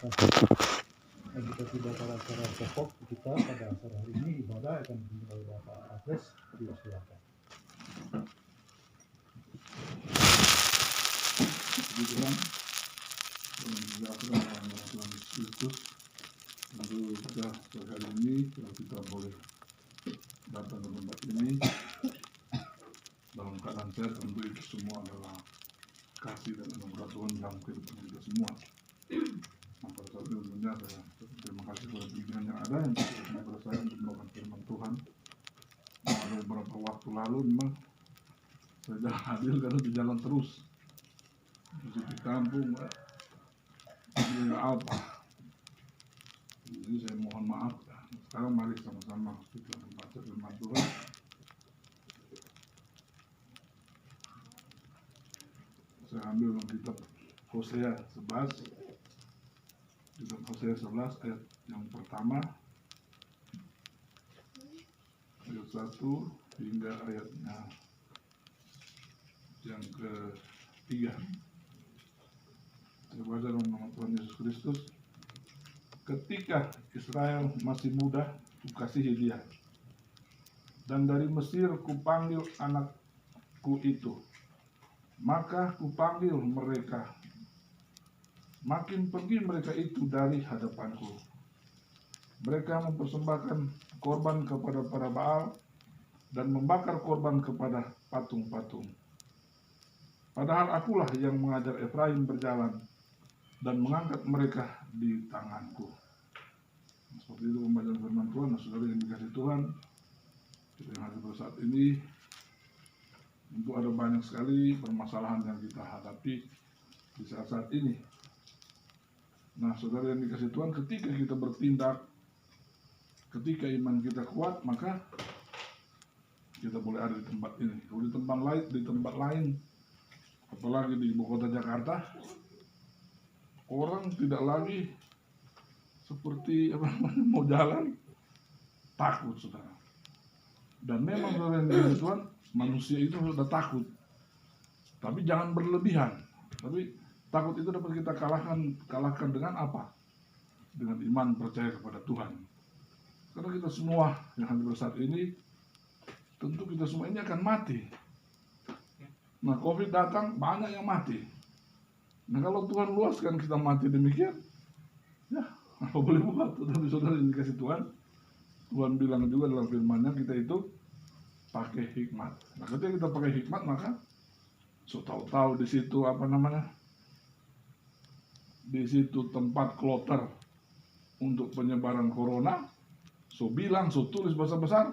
Dan kita sudah pada acara pokok kita pada acara hari ini ibadah akan dipimpin oleh Bapak Apres. Silakan. Puji Tuhan, Tuhan Yesus Kristus. Lalu kita sore hari ini kalau kita boleh datang ke tempat ini dalam keadaan sehat, tentu itu semua adalah kasih dan anugerah Tuhan dalam kehidupan kita semua. Nah, pada saat ini tentunya saya terima kasih kepada pimpinan yang ada yang berkaitan kepada saya untuk melakukan firman Tuhan. Nah, ada beberapa waktu lalu memang saya jarang hadir karena di jalan terus di kampung, di apa. Jadi saya mohon maaf. Sekarang mari sama-sama kita membaca firman Tuhan. Saya ambil dalam kitab Hosea 11. Kitab Hosea 11 ayat yang pertama, ayat 1 hingga ayatnya yang ketiga. Saya baca dalam nama Tuhan Yesus Kristus. Ketika Israel masih muda, kukasihi dia, dan dari Mesir kupanggil anakku itu. Maka kupanggil mereka. Makin pergi mereka itu dari hadapanku. Mereka mempersembahkan korban kepada para Baal dan membakar korban kepada patung-patung. Padahal akulah yang mengajar Efraim berjalan dan mengangkat mereka di tanganku. Seperti itu pembacaan firman Tuhan. Nah, saudara yang dikasih Tuhan, kita yang hadir pada saat ini, tentu ada banyak sekali permasalahan yang kita hadapi di saat-saat ini. Nah, saudara yang dikasih Tuhan, ketika kita bertindak, ketika iman kita kuat, maka kita boleh ada di tempat ini. Kalau di tempat lain, apalagi di ibu kota Jakarta, orang tidak lagi seperti mau jalan takut, saudara. Dan memang saudara yang dikasih Tuhan, manusia itu sudah takut, tapi jangan berlebihan. Tapi takut itu dapat kita kalahkan dengan apa? Dengan iman percaya kepada Tuhan. Karena kita semua yang hadir saat ini, tentu kita semua ini akan mati. Nah, COVID datang, banyak yang mati. Nah, kalau Tuhan luaskan kita mati demikian, ya apa boleh buat. Tapi saudara yang dikasih Tuhan, Tuhan bilang juga dalam firman-Nya kita itu pakai hikmat. Nah, ketika kita pakai hikmat, maka so tahu-tahu di situ di situ tempat kloter untuk penyebaran corona, so bilang, so tulis besar-besar,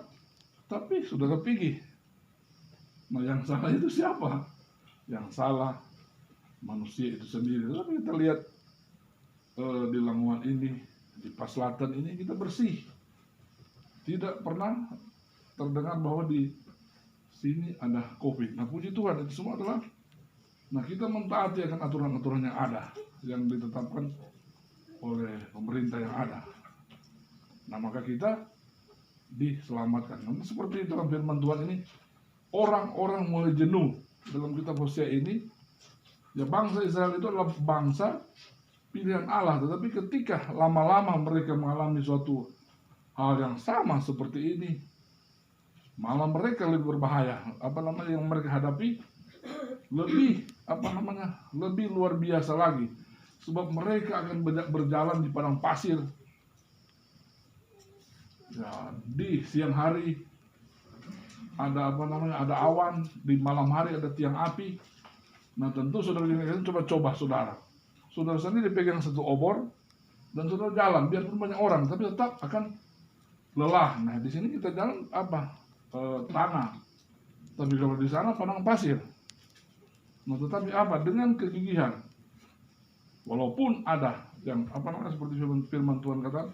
tapi sudah kepikir. Nah, yang salah itu siapa? Yang salah manusia itu sendiri. Tapi kita lihat di Lamongan ini, di Paslatan ini kita bersih. Tidak pernah terdengar bahwa di sini ada COVID. Nah, puji Tuhan, itu semua adalah, nah, kita mentaati akan aturan-aturan yang ada, yang ditetapkan oleh pemerintah yang ada. Nah, maka kita diselamatkan. Nah, seperti dalam firman Tuhan ini, orang-orang mulai jenuh dalam kitab Hosea ini. Ya, bangsa Israel itu adalah bangsa pilihan Allah, tetapi ketika lama-lama mereka mengalami suatu hal yang sama seperti ini, malah mereka lebih berbahaya. Yang mereka hadapi lebih lebih luar biasa lagi, sebab mereka akan berjalan di padang pasir. Ya, di siang hari ada ada awan, di malam hari ada tiang api. Nah, tentu saudara ini coba saudara sendiri pegang satu obor dan saudara jalan, biarpun banyak orang, tapi tetap akan lelah. Nah, di sini kita jalan tanah, tapi kalau di sana padang pasir. Nah, tetapi dengan kegigihan, walaupun ada yang seperti firman Tuhan kata,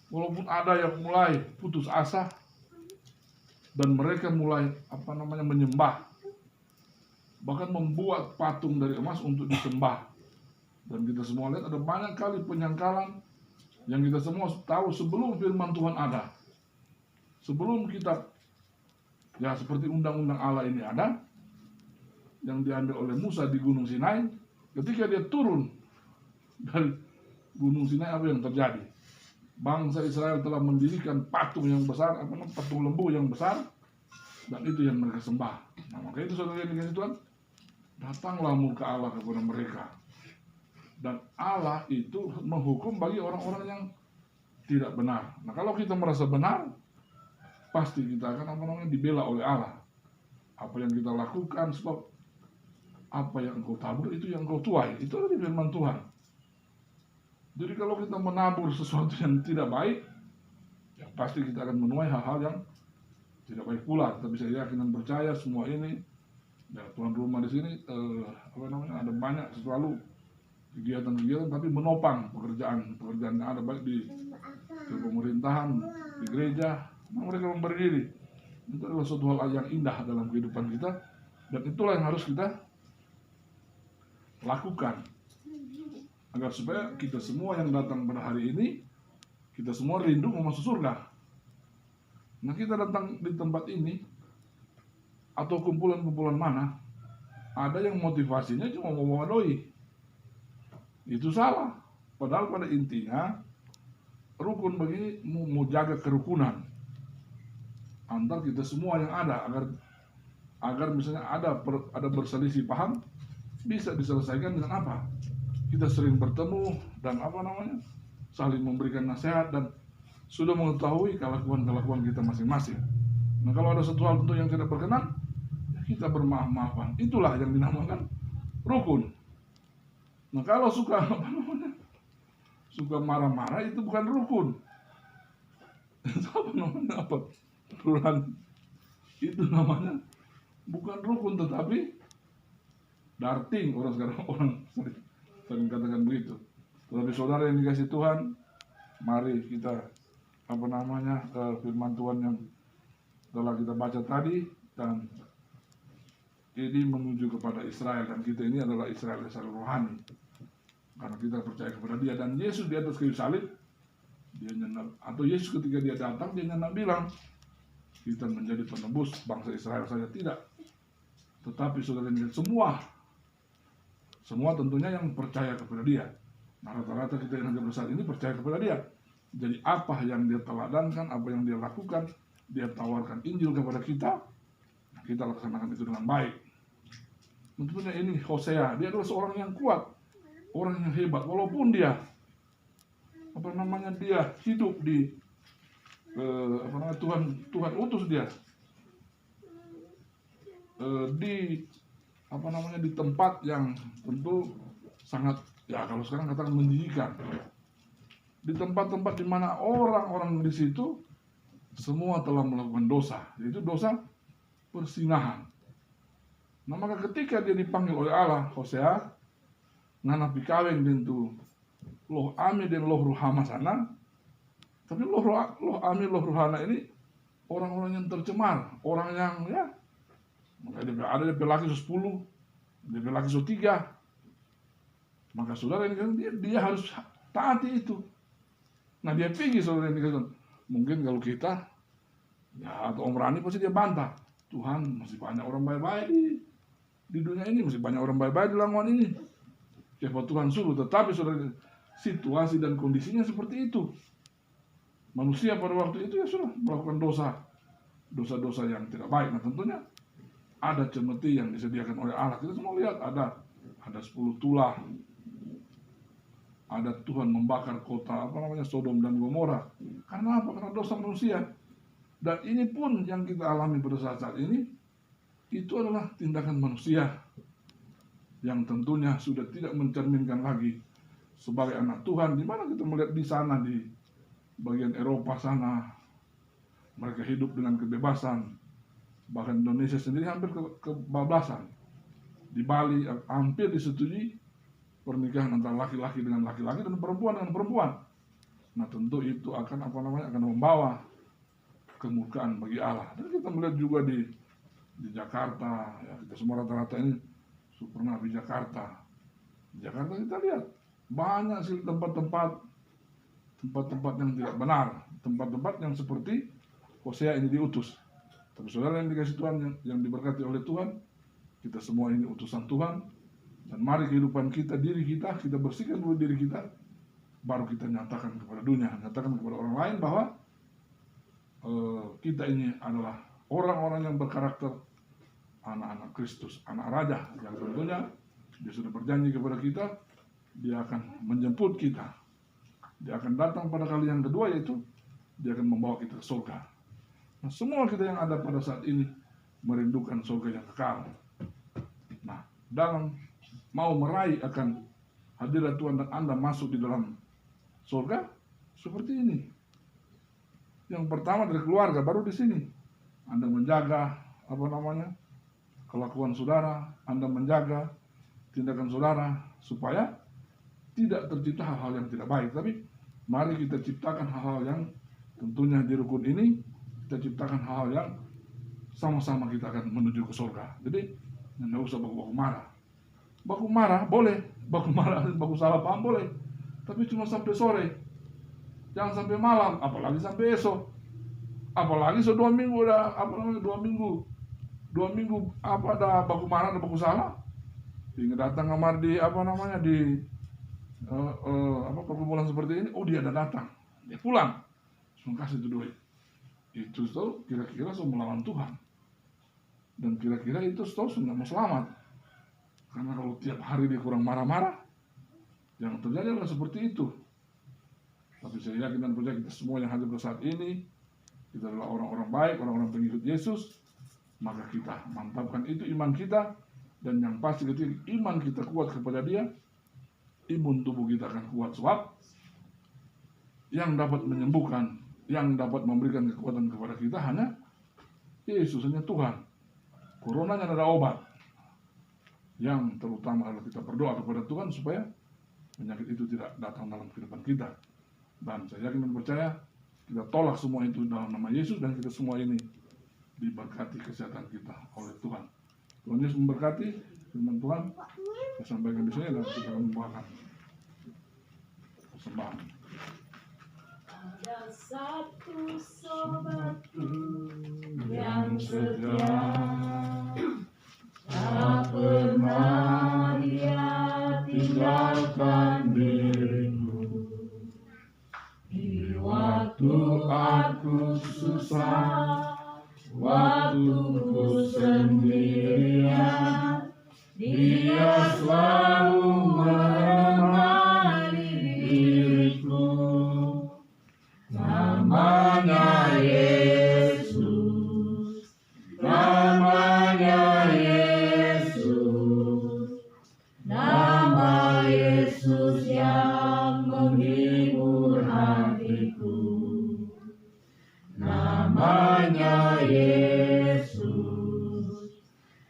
walaupun ada yang mulai putus asa dan mereka mulai menyembah, bahkan membuat patung dari emas untuk disembah. Dan kita semua lihat ada banyak kali penyangkalan yang kita semua tahu sebelum firman Tuhan ada. Sebelum kitab, ya seperti undang-undang Allah ini ada, yang diambil oleh Musa di Gunung Sinai, ketika dia turun dari Gunung Sinai apa yang terjadi? Bangsa Israel telah mendirikan patung yang besar, patung lembu yang besar, dan itu yang mereka sembah. Nah, maka itu saudara yang dikasih Tuhan, datanglah muka Allah kepada mereka. Dan Allah itu menghukum bagi orang-orang yang tidak benar. Nah, kalau kita merasa benar, pasti kita akan dibela oleh Allah. Apa yang kita lakukan, sebab apa yang engkau tabur itu yang engkau tuai. Itu adalah firman Tuhan. Jadi kalau kita menabur sesuatu yang tidak baik, ya pasti kita akan menuai hal-hal yang tidak baik pula. Kita bisa yakin dan percaya semua ini. Ya, tuan rumah di sini ada banyak selalu kegiatan-kegiatan, tapi menopang pekerjaan yang ada baik di pemerintahan, di gereja. Mereka memberi diri. Itu adalah suatu hal yang indah dalam kehidupan kita, dan itulah yang harus kita lakukan agar supaya kita semua yang datang pada hari ini, kita semua rindu mau masuk surga. Nah, kita datang di tempat ini atau kumpulan-kumpulan mana, ada yang motivasinya cuma mau bawa doi. Itu salah. Padahal pada intinya rukun begini mau jaga kerukunan antar kita semua yang ada, agar misalnya ada berselisih paham bisa diselesaikan dengan apa? Kita sering bertemu dan saling memberikan nasihat dan sudah mengetahui kelakuan kita masing-masing. Nah, kalau ada satu hal tentu yang tidak berkenan, ya kita bermaaf-maafan. Itulah yang dinamakan rukun. Nah, kalau suka marah-marah, itu bukan rukun. Itu itu namanya bukan rukun, tetapi darting. Orang sering katakan begitu. Tetapi saudara yang dikasih Tuhan, mari kita firman Tuhan yang telah kita baca tadi, dan ini menuju kepada Israel, dan kita ini adalah Israel rohani karena kita percaya kepada Dia. Dan Yesus di atas kayu salib, Yesus ketika Dia datang, Dia nyenang bilang kita menjadi penebus bangsa Israel saja, tidak, tetapi saudara ini semua tentunya yang percaya kepada Dia. Nah, rata-rata kita yang ada saat ini percaya kepada Dia. Jadi apa yang Dia teladankan, apa yang Dia lakukan, Dia tawarkan Injil kepada kita, kita laksanakan itu dengan baik. Tentunya ini Hosea, dia adalah seorang yang kuat, orang yang hebat, walaupun dia dia hidup di Tuhan utus dia di tempat yang tentu sangat, ya kalau sekarang katakan menjijikan, di tempat-tempat di mana orang-orang di situ semua telah melakukan dosa, yaitu dosa persinahan. Nah, maka ketika dia dipanggil oleh Allah, Hosea ngana pikaweng dintu loh ami dan loh ruhama sana, tapi loh ami loh ruhana ini orang-orang yang tercemar, orang yang ada DP laki 10, DP laki 3. Maka saudara ini kan dia harus taati itu. Nah, dia pergi saudara ini kan. Mungkin kalau kita atau Om Rani pasti dia bantah, Tuhan masih banyak orang baik-baik di dunia ini, masih banyak orang baik-baik di Langwan ini. Siapa Tuhan suruh, tetapi saudara, situasi dan kondisinya seperti itu. Manusia pada waktu itu sudah melakukan dosa-dosa yang tidak baik. Nah, tentunya ada cemeti yang disediakan oleh Allah. Kita semua lihat ada 10 tulah. Ada Tuhan membakar kota Sodom dan Gomora. Karena apa? Karena dosa manusia. Dan ini pun yang kita alami pada saat ini, itu adalah tindakan manusia yang tentunya sudah tidak mencerminkan lagi sebagai anak Tuhan. Di mana kita melihat di sana, di bagian Eropa sana, mereka hidup dengan kebebasan. Bahkan Indonesia sendiri hampir kebablasan. Di Bali hampir disetujui pernikahan antara laki-laki dengan laki-laki dan perempuan dengan perempuan. Nah, tentu itu akan akan membawa kemurkaan bagi Allah. Dan kita melihat juga di Jakarta, ya, kita semua rata-rata ini pernah di Jakarta. Di Jakarta kita lihat banyak sih tempat-tempat yang tidak benar, tempat-tempat yang seperti Hosea ini diutus. Tapi saudara yang dikasih Tuhan, yang diberkati oleh Tuhan, kita semua ini utusan Tuhan. Dan mari kehidupan kita, diri kita bersihkan dulu diri kita, baru kita nyatakan kepada dunia, nyatakan kepada orang lain bahwa kita ini adalah orang-orang yang berkarakter anak-anak Kristus, anak raja, yang tentunya dia sudah berjanji kepada kita, dia akan menjemput kita, dia akan datang pada kali yang kedua, yaitu dia akan membawa kita ke surga. Nah, semua kita yang ada pada saat ini merindukan surga yang kekal. Nah, dalam mau meraih akan hadirat Tuhan dan Anda masuk di dalam surga seperti ini. Yang pertama dari keluarga, baru di sini Anda menjaga kelakuan saudara, Anda menjaga tindakan saudara supaya tidak tercipta hal-hal yang tidak baik. Tapi mari kita ciptakan hal-hal yang tentunya di rukun ini, kita ciptakan hal-hal yang sama-sama kita akan menuju ke surga. Jadi tidak usah baku-baku marah. Baku marah boleh, baku marah, baku salah paham boleh, tapi cuma sampai sore, jangan sampai malam, apalagi sampai esok, apalagi 2 minggu udah 2 minggu ada baku marah, ada baku salah, hingga datang kamar di perkumpulan seperti ini, oh dia ada datang, dia pulang, terima kasih itu duit, itu tuh kira-kira melawan Tuhan, dan kira-kira itu tuh nggak mau selamat, karena kalau tiap hari dia kurang marah-marah, yang terjadi adalah seperti itu. Tapi saya yakin dan percaya kita semua yang hadir pada saat ini, kita adalah orang-orang baik, orang-orang pengikut Yesus, maka kita mantapkan itu iman kita, dan yang pasti ketika iman kita kuat kepada Dia, imun tubuh kita akan kuat, sebab yang dapat menyembuhkan, yang dapat memberikan kekuatan kepada kita hanya Yesus, hanya Tuhan. Coronanya ada obat. Yang terutama adalah kita berdoa kepada Tuhan supaya penyakit itu tidak datang dalam kehidupan kita. Dan saya yakin dan percaya kita tolak semua itu dalam nama Yesus, dan kita semua ini diberkati kesehatan kita oleh Tuhan. Tuhan Yesus memberkati. Firman Tuhan saya sampaikan di sini, dan kita akan membawakan persembahan. Ada satu sobatku yang setia, tak pernah dia tinggalkan diriku. Di waktu aku susah, waktu ku sendirian, Dia selalu menemani diriku. Namanya Yesus, namanya Yesus, nama Yesus yang menghibur hatiku. Namanya Yesus,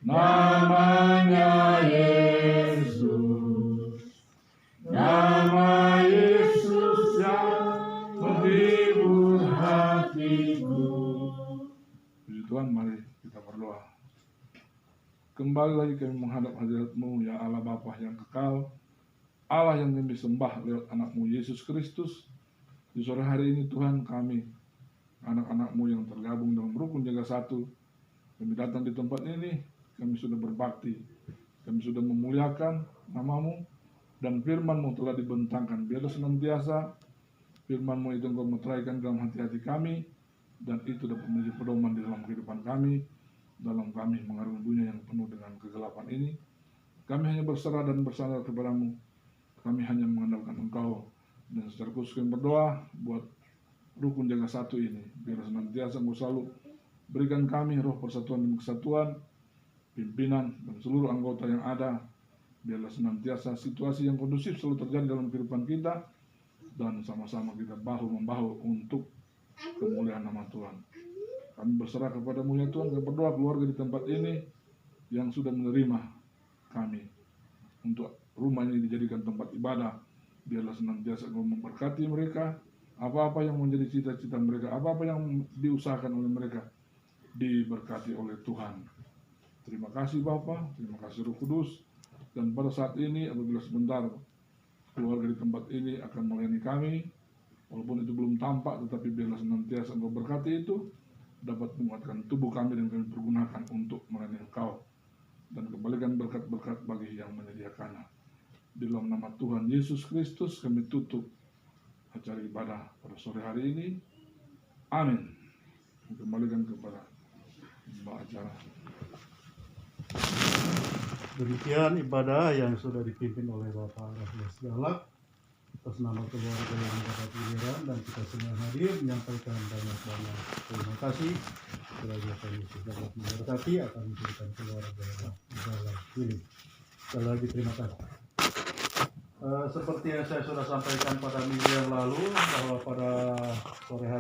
namanya Yesus, nama Yesus yang menghibur hatiku. Puji Tuhan, mari kita berdoa. Kembali lagi kami menghadap hadirat-Mu, ya Allah Bapa yang kekal, Allah yang kami sembah lewat anak-Mu Yesus Kristus. Di sore hari ini Tuhan, kami anak-anak-Mu yang tergabung dalam rukun jaga satu, kami datang di tempat ini, kami sudah berbakti, kami sudah memuliakan nama-Mu, dan firman-Mu telah dibentangkan. Biarlah senantiasa firman-Mu itu Engkau meteraikan dalam hati-hati kami, dan itu dapat menjadi pedoman di dalam kehidupan kami, dalam kami mengarungi dunia yang penuh dengan kegelapan ini. Kami hanya berserah dan bersandar kepada-Mu, kami hanya mengandalkan Engkau, dan secara khusus kami berdoa buat rukun jaga satu ini, biar senantiasa Engkau selalu berikan kami roh persatuan dan kesatuan, pimpinan dan seluruh anggota yang ada. Biarlah senantiasa situasi yang kondusif selalu terjadi dalam kehidupan kita, dan sama-sama kita bahu-membahu untuk kemuliaan nama Tuhan. Kami berserah kepada-Mu ya Tuhan, kami berdoa keluarga di tempat ini yang sudah menerima kami untuk rumah ini dijadikan tempat ibadah. Biarlah senantiasa Engkau memberkati mereka, apa-apa yang menjadi cita-cita mereka, apa-apa yang diusahakan oleh mereka, diberkati oleh Tuhan. Terima kasih Bapa, terima kasih Roh Kudus. Dan pada saat ini apabila sebentar keluarga di tempat ini akan melayani kami, walaupun itu belum tampak, tetapi biarlah senantiasa Engkau berkati itu dapat menguatkan tubuh kami dan kami pergunakan untuk melayani Engkau, dan kembalikan berkat-berkat bagi yang menyediakannya. Di dalam nama Tuhan Yesus Kristus kami tutup acara ibadah pada sore hari ini. Amin. Kembalikan kepada Mbak acara. Demikian ibadah yang sudah dipimpin oleh Bapak Rafius Galak atas nama keluarga yang mendapat giliran, dan kita semua hadir menyampaikan banyak-banyak terima kasih. Kiranya Tuhan Yesus dapat memberkati akan memberikan keluarga Galak ini. Sekali lagi terima kasih. Seperti yang saya sudah sampaikan pada minggu yang lalu, bahwa pada sore hari